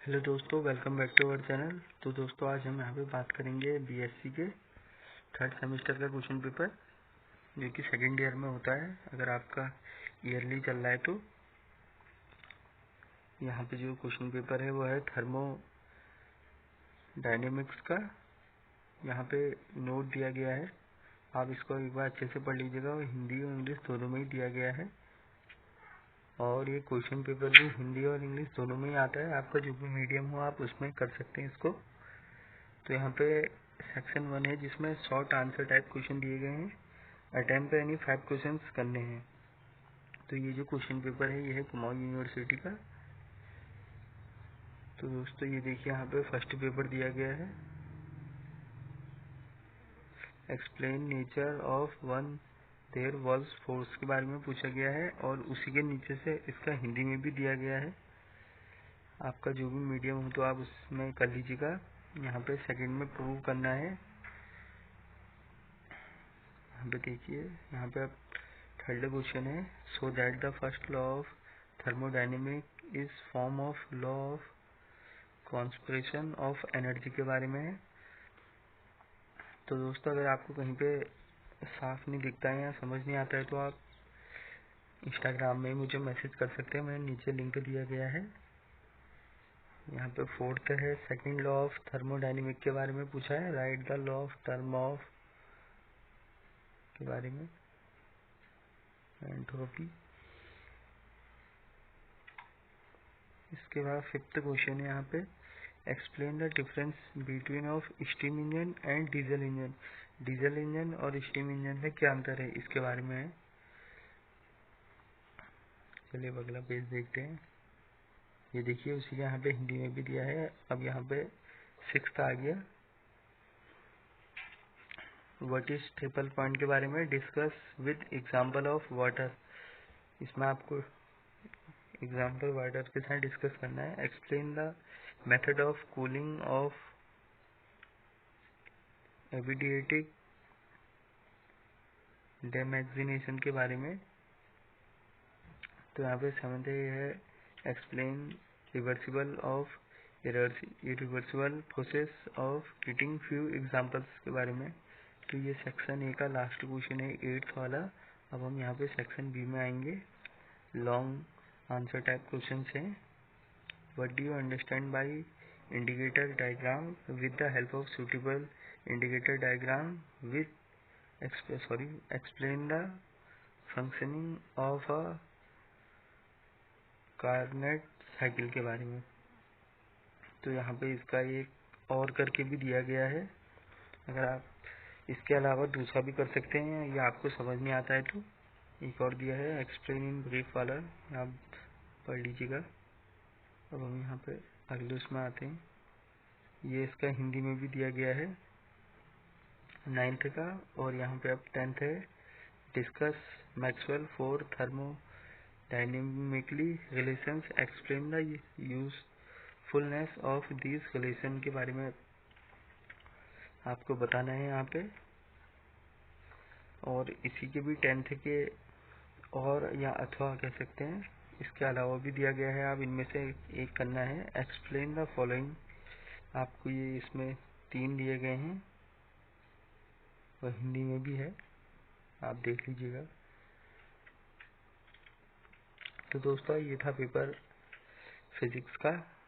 Hello दोस्तों, welcome back to our channel. तो दोस्तों आज हम यहाँ पे बात करेंगे बीएससी के थर्ड सेमेस्टर का क्वेश्चन पेपर, जो कि सेकेंड ईयर में होता है। अगर आपका ईयरली चल रहा है तो यहाँ पे जो क्वेश्चन पेपर है वो है थर्मोडायनेमिक्स का। यहाँ पे नोट दिया गया है, आप इसको एक बार अच्छे से पढ़ लीजिएगा। और हिंदी और इंग्लिश दोनों में ही दिया गया है, और ये क्वेश्चन पेपर भी हिंदी और इंग्लिश दोनों में ही आता है। आपका जो भी मीडियम हो आप उसमें कर सकते हैं इसको। तो यहाँ पे सेक्शन 1 है, जिसमें शॉर्ट आंसर टाइप क्वेश्चन दिए गए हैं। अटेम्प्ट एनी 5 क्वेश्चंस करने हैं। तो ये जो क्वेश्चन पेपर है ये है कुमाऊं यूनिवर्सिटी का। तो दोस्तों ये देखिए, यहाँ पे फर्स्ट पेपर दिया गया है, explain nature of van der Waals force के बारे में पूछा गया है। और उसी के नीचे से इसका हिंदी में भी दिया गया है। आपका जो भी मीडियम हो तो आप उसमें कर लीजिएगा। यहाँ पे सेकंड में प्रूव करना है। यहाँ पे देखिए, यहाँ पे आप थर्ड क्वेश्चन है, so that the first law of thermodynamic is form of law of conservation of energy के बारे में है। तो दोस्तों अगर आपको कहीं पे साफ नहीं दिखता है या समझ नहीं आता है तो आप इंस्टाग्राम में मुझे मैसेज कर सकते हैं, मैंने नीचे लिंक दिया गया है। यहाँ पे फोर्थ है, सेकंड लॉ ऑफ थर्मोडायनेमिक के बारे में पूछा है, right the law of term of के बारे में, एंट्रोपी। इसके बाद फिफ्थ क्वेश्चन है, यहाँ पे explain the difference between of steam engine and diesel engine. Diesel engine और स्टीम इंजन में क्या अंतर है, इसके बारे में है। चलिए अब अगला पेज देखते हैं। ये देखिए, उसी के यहाँ पे हिंदी में भी दिया है। अब यहाँ पे सिक्स्थ आ गया, व्हाट इज ट्रिपल पॉइंट के बारे में, discuss with example of water. इसमें आपको एग्जांपल वाटर के साथ डिस्कस करना है। Explain the method of cooling of adiabatic demagnetization के बारे में। तो यहाँ पे सेवंथ है, explain reversible of irreversible process of heating, few examples के बारे में। तो ये सेक्शन ए का लास्ट क्वेश्चन है, 8th वाला। अब हम यहाँ पे सेक्शन बी में आएंगे। लॉन्ग आंसर टाइप क्वेश्चन है। What do you understand by indicator diagram, with the help of suitable indicator diagram with explain the functioning of a Carnot cycle के बारे में। तो यहाँ पे इसका एक और करके भी दिया गया है। अगर आप इसके अलावा दूसरा भी कर सकते हैं या आपको समझ नहीं आता है तो एक और दिया है, एक्सप्लेन इन ब्रीफ वाला, आप पढ़ लीजिएगा। अब हम यहाँ पे अगले उसमें आते हैं। ये इसका हिंदी में भी दिया गया है 9th का। और यहाँ पे अब 10th है, discuss Maxwell for thermodynamically relations, explain the usefulness of this relation के बारे में आपको बताना है यहाँ पे। और इसी के भी 10th के और या अथवा कह सकते हैं, इसके अलावा भी दिया गया है। आप इनमें से एक करना है, एक्सप्लेन द फॉलोइंग। आपको ये इसमें 3 दिए गए हैं और हिंदी में भी है, आप देख लीजिएगा। तो दोस्तों ये था पेपर फिजिक्स का।